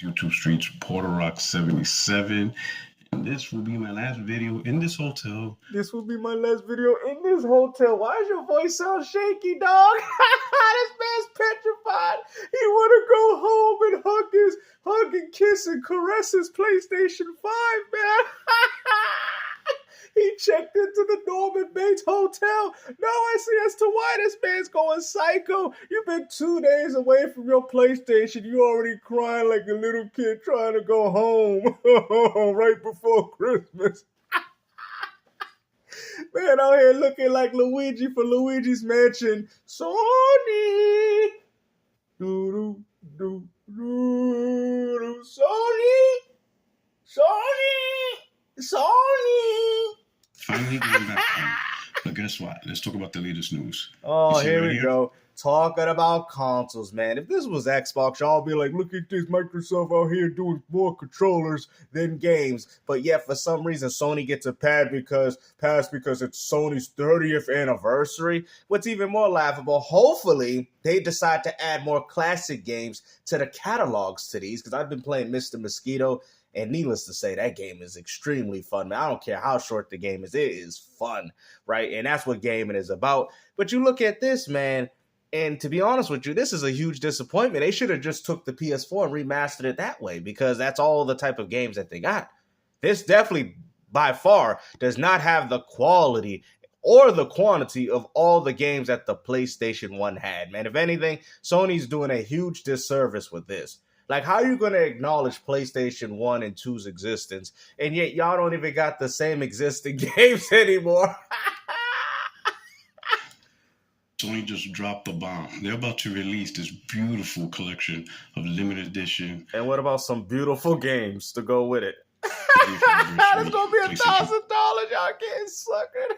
YouTube streets, Puerto Rock 77. And this will be my last video in this hotel. This will be my last video in this hotel. Why does your voice sound shaky, dog? This man's petrified. He want to go home and hug and kiss and caress his PlayStation 5, man. He checked into the Norman Bates Hotel. Now I see as to why this man's going psycho. You've been 2 days away from your PlayStation. You already crying like a little kid trying to go home right before Christmas. Man out here looking like Luigi for Luigi's Mansion. Sony! Sony! Sony! Finally going back home. But guess what? Let's talk about the latest news. Oh, here we go. Talking about consoles, man. If this was Xbox, y'all be like, look at this Microsoft out here doing more controllers than games. But yet, for some reason, Sony gets a pass because it's Sony's 30th anniversary. What's even more laughable, hopefully, they decide to add more classic games to the catalogs to these, because I've been playing Mr. Mosquito, and needless to say, that game is extremely fun, man. I don't care how short the game is. It is fun, right? And that's what gaming is about. But you look at this, man, and to be honest with you, this is a huge disappointment. They should have just took the PS4 and remastered it that way, because that's all the type of games that they got. This definitely, by far, does not have the quality or the quantity of all the games that the PlayStation 1 had, man. If anything, Sony's doing a huge disservice with this. Like, how are you going to acknowledge PlayStation 1 and 2's existence, and yet y'all don't even got the same existing games anymore? Sony just dropped the bomb. They're about to release this beautiful collection of limited edition. And what about some beautiful games to go with it? It's going to be $1,000. Y'all getting suckered.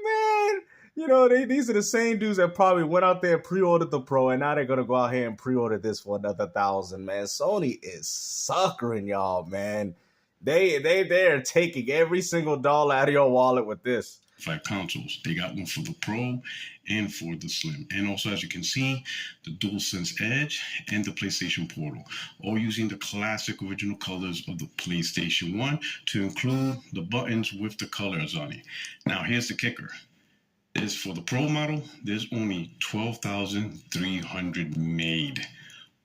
Man. You know, these are the same dudes that probably went out there and pre-ordered the Pro, and now they're going to go out here and pre-order this for another $1,000, man. Sony is suckering y'all, man. They're taking every single dollar out of your wallet with this. 5 consoles. They got one for the Pro and for the Slim. And also, as you can see, the DualSense Edge and the PlayStation Portal, all using the classic original colors of the PlayStation 1 to include the buttons with the colors on it. Now, here's the kicker. Is for the Pro model, there's only 12,300 made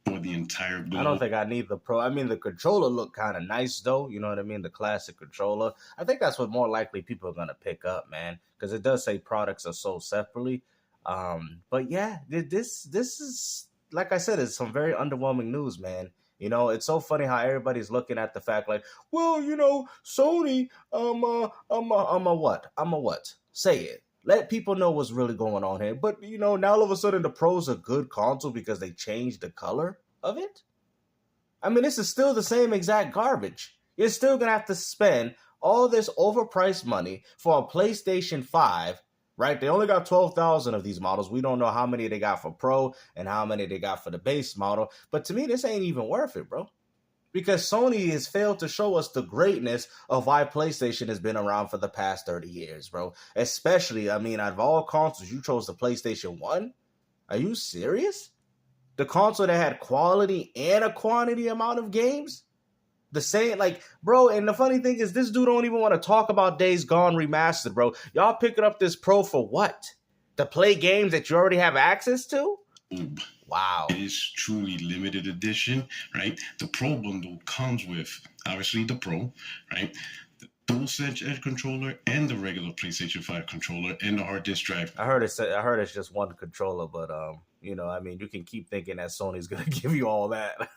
for the entire globe. I don't think I need the Pro. I mean, the controller looked kind of nice, though. You know what I mean? The classic controller. I think that's what more likely people are going to pick up, man, because it does say products are sold separately. But yeah, this is, like I said, it's some very underwhelming news, man. You know, it's so funny how everybody's looking at the fact like, well, you know, Sony, I'm a what? Say it. Let people know what's really going on here. But, you know, now all of a sudden the Pro's a good console because they changed the color of it? I mean, this is still the same exact garbage. You're still going to have to spend all this overpriced money for a PlayStation 5, right? They only got 12,000 of these models. We don't know how many they got for Pro and how many they got for the base model. But to me, this ain't even worth it, bro. Because Sony has failed to show us the greatness of why PlayStation has been around for the past 30 years, bro. Especially, I mean, out of all consoles, you chose the PlayStation 1? Are you serious? The console that had quality and a quantity amount of games? The same, like, bro, and the funny thing is this dude don't even want to talk about Days Gone Remastered, bro. Y'all picking up this Pro for what? To play games that you already have access to? Wow. It is truly limited edition, right? The Pro bundle comes with, obviously, the Pro, right? The DualSense Edge controller and the regular PlayStation 5 controller and the hard disk drive. I heard it's just one controller, but you know, I mean, you can keep thinking that Sony's gonna give you all that.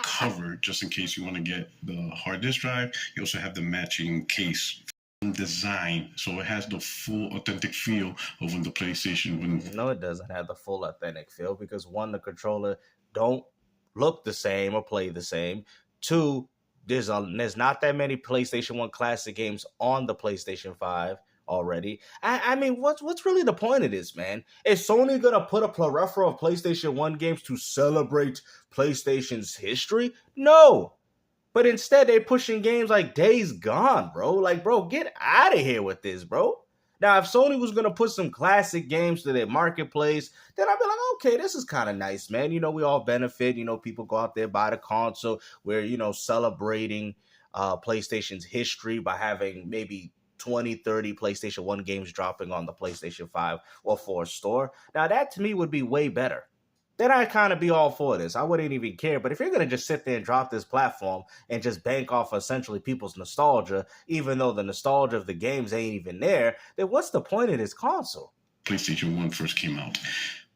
Covered just in case you want to get the hard disk drive. You also have the matching case design, so it has the full authentic feel of when the PlayStation No, it doesn't have the full authentic feel because one, the controller don't look the same or play the same. Two, there's not that many PlayStation 1 classic games on the PlayStation 5 already. I mean, what's really the point of this, man? Is Sony gonna put a plethora of PlayStation 1 games to celebrate PlayStation's history? No. But instead, they're pushing games like Days Gone, bro. Like, bro, get out of here with this, bro. Now, if Sony was gonna put some classic games to their marketplace, then I'd be like, okay, this is kind of nice, man. We all benefit. People go out there, buy the console. We're celebrating PlayStation's history by having maybe 20, 30 PlayStation 1 games dropping on the PlayStation 5 or 4 store. Now, that to me would be way better. Then I'd kind of be all for this. I wouldn't even care. But if you're going to just sit there and drop this platform and just bank off essentially people's nostalgia, even though the nostalgia of the games ain't even there, then what's the point of this console? PlayStation 1 first came out.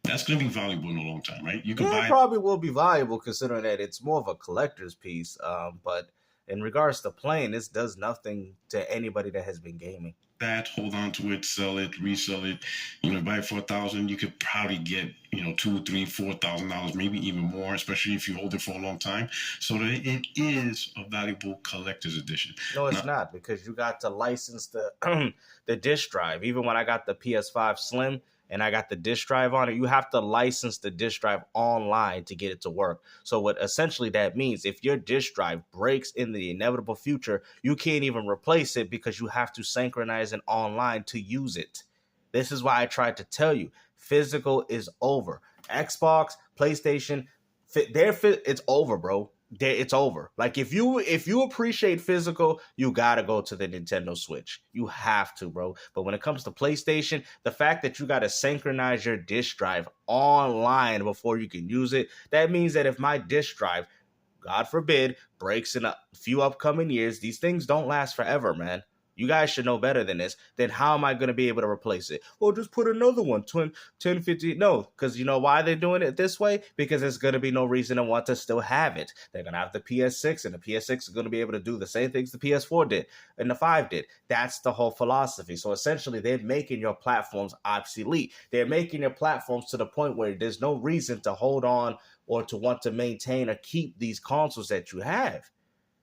That's going to be valuable in a long time, right? You can buy it probably will be valuable considering that it's more of a collector's piece. But in regards to playing, this does nothing to anybody that has been gaming. That, hold on to it, sell it, resell it. Buy it for $1,000, you could probably get $2,000, $3,000, $4,000, maybe even more, especially if you hold it for a long time. So that it is a valuable collector's edition. No, it's not, because you got to license the the disc drive. Even when I got the PS5 Slim and I got the disc drive on it, you have to license the disc drive online to get it to work. So what essentially that means, if your disc drive breaks in the inevitable future, you can't even replace it because you have to synchronize it online to use it. This is why I tried to tell you, physical is over. Xbox, PlayStation, it's over, bro. It's over. Like if you appreciate physical, you gotta go to the Nintendo Switch. You have to, bro. But when it comes to PlayStation, the fact that you gotta synchronize your disk drive online before you can use it, that means that if my disk drive, God forbid, breaks in a few upcoming years, these things don't last forever, man. You guys should know better than this. Then how am I going to be able to replace it? Well, just put another one, 10, 50. No, because you know why they're doing it this way? Because there's going to be no reason to want to still have it. They're going to have the PS6, and the PS6 is going to be able to do the same things the PS4 did and the 5 did. That's the whole philosophy. So essentially, they're making your platforms obsolete. They're making your platforms to the point where there's no reason to hold on or to want to maintain or keep these consoles that you have.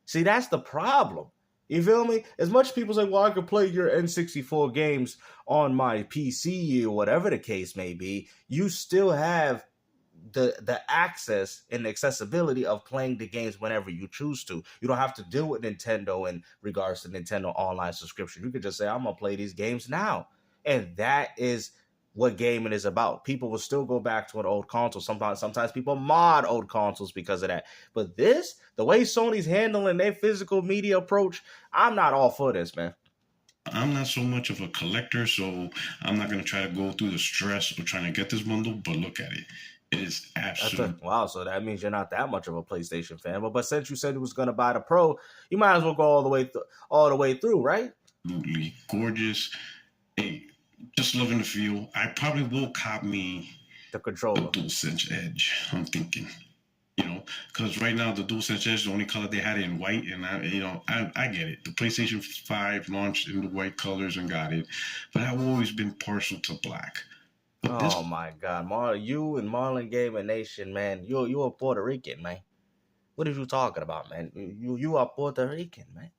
See, that's the problem. You feel me? As much people say, well, I could play your N64 games on my PC or whatever the case may be, you still have the access and the accessibility of playing the games whenever you choose to. You don't have to deal with Nintendo in regards to Nintendo online subscription. You could just say, I'm going to play these games now. And that is what gaming is about. People will still go back to an old console. Sometimes people mod old consoles because of that. But this, the way Sony's handling their physical media approach, I'm not all for this, man. I'm not so much of a collector, so I'm not going to try to go through the stress of trying to get this bundle, but look at it. It is absolutely... Wow, so that means you're not that much of a PlayStation fan. But since you said you was going to buy the Pro, you might as well go all the way through, right? Absolutely gorgeous. Hey, just loving the feel. I probably will cop me the controller, the DualSense Edge. I'm thinking, because right now the DualSense Edge, the only color they had it in white, and I get it. The PlayStation 5 launched in the white colors and got it, but I've always been partial to black. But my God, you and Marlon Gaming Nation, man, you're Puerto Rican, man. What are you talking about, man? You are Puerto Rican, man.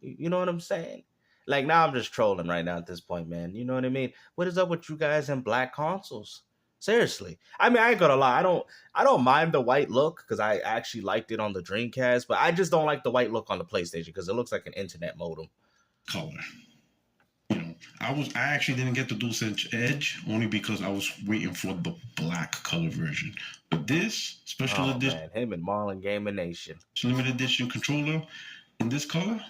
You know what I'm saying? Like, now I'm just trolling right now at this point, man. You know what I mean? What is up with you guys in black consoles? Seriously. I mean, I ain't gonna lie. I don't mind the white look because I actually liked it on the Dreamcast, but I just don't like the white look on the PlayStation because it looks like an internet modem. Color. I actually didn't get the DualSense Edge only because I was waiting for the black color version. But this special edition, man, him and Marlon Gaming Nation, limited edition controller in this color.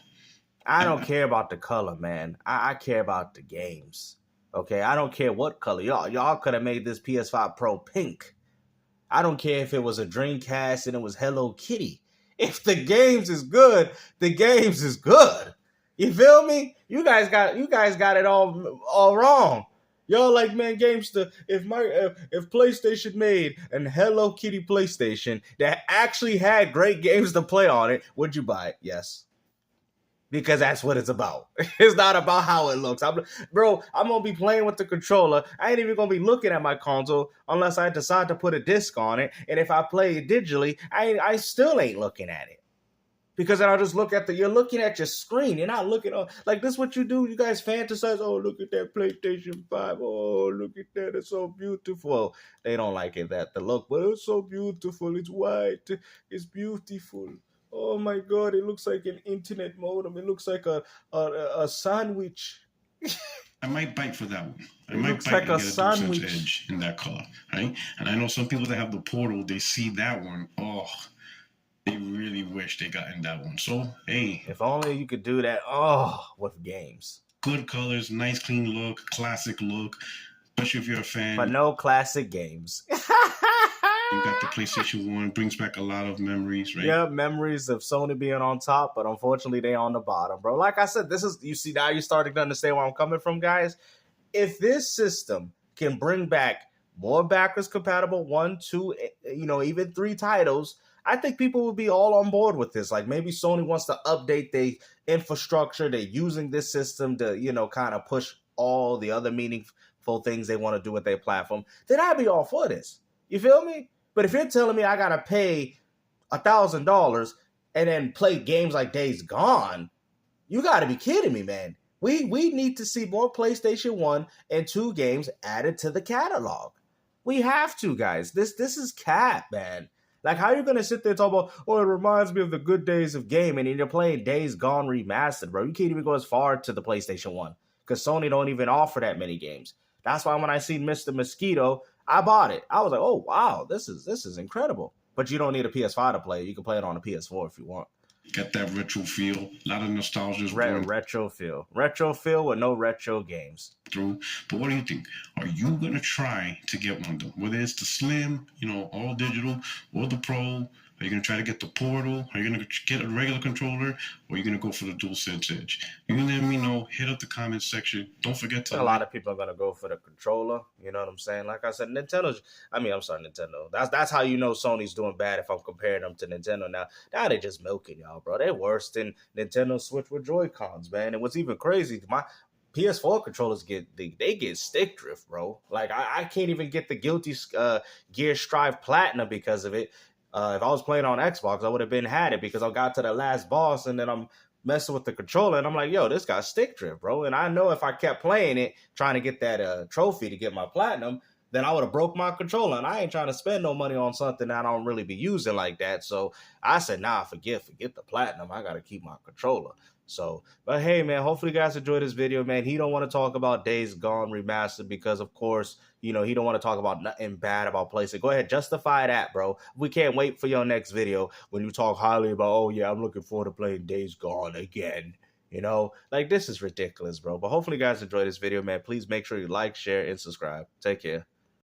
I don't care about the color, man. I care about the games. Okay, I don't care what color. Y'all could have made this PS5 Pro pink. I don't care if it was a Dreamcast and it was Hello Kitty. If the games is good, the games is good. You feel me? You guys got it all wrong. Y'all like, man, Gamester, if PlayStation made an Hello Kitty PlayStation that actually had great games to play on it, would you buy it? Yes. Because that's what it's about. It's not about how it looks. I'm going to be playing with the controller. I ain't even going to be looking at my console unless I decide to put a disc on it. And if I play it digitally, I still ain't looking at it. Because then I'll just you're looking at your screen. You're not looking at, like, this is what you do. You guys fantasize, oh, look at that PlayStation 5. Oh, look at that. It's so beautiful. They don't like it, the look, but it's so beautiful. It's white. It's beautiful. Oh my God, it looks like an internet modem. It looks like a sandwich. I might bite for that one. I It might looks bite like and a get a DualSense sandwich. Edge in that color, right? And I know some people that have the Portal, they see that one. Oh, they really wish they got in that one. So, hey, If only you could do that. Oh, with games. good colors, nice clean look, classic look. Especially if you're a But fan. no classic games. You got the PlayStation 1, brings back a lot of memories, right? Yeah, memories of Sony being on top, but unfortunately they on the bottom, bro. Like I said, this is, you see, now you're starting to understand where I'm coming from, guys. If this system can bring back more backwards compatible 1, 2, even 3 titles, I think people will be all on board with this. Like maybe Sony wants to update their infrastructure. They're using this system to, kind of push all the other meaningful things they want to do with their platform. Then I'd be all for this. You feel me? But if you're telling me I gotta pay $1,000 and then play games like Days Gone, you gotta be kidding me, man. We need to see more PlayStation 1 and 2 games added to the catalog. We have to, guys. This is cap, man. Like, how are you gonna sit there and talk about, oh, it reminds me of the good days of gaming, and you're playing Days Gone remastered, bro? You can't even go as far to the PlayStation 1 because Sony don't even offer that many games. That's why when I seen Mr. Mosquito, I bought it. I was like, oh wow, this is incredible. But you don't need a PS5 to play it. You can play it on a PS4 if you want. Got that retro feel. A lot of nostalgia is going Retro feel with no retro games. through. But what do you think? Are you gonna try to get one of them? Whether it's the Slim, all digital, or the Pro? Are you gonna try to get the Portal? Are you gonna get a regular controller, or are you gonna go for the DualSense Edge? You can let me know. Hit up the comment section. Don't forget to. A lot of people are gonna go for the controller. You know what I'm saying? Like I said, Nintendo. That's how you know Sony's doing bad if I'm comparing them to Nintendo now. Now they're just milking y'all, bro. They're worse than Nintendo Switch with Joy-Cons, man. And what's even crazy, my PS4 controllers get stick drift, bro. Like I can't even get the Guilty Gear Strive Platinum because of it. If I was playing on Xbox, I would have had it because I got to the last boss and then I'm messing with the controller and I'm like, yo, this got stick drift, bro. And I know if I kept playing it, trying to get that trophy to get my platinum, then I would have broke my controller. And I ain't trying to spend no money on something that I don't really be using like that. So I said, nah, forget the platinum. I got to keep my controller. So, but hey, man, hopefully you guys enjoyed this video, man. He don't want to talk about Days Gone Remastered because, of course, he don't want to talk about nothing bad about PlayStation. Go ahead, justify that, bro. We can't wait for your next video when you talk highly about, oh, yeah, I'm looking forward to playing Days Gone again. Like, this is ridiculous, bro. But hopefully you guys enjoyed this video, man. Please make sure you like, share, and subscribe. Take care.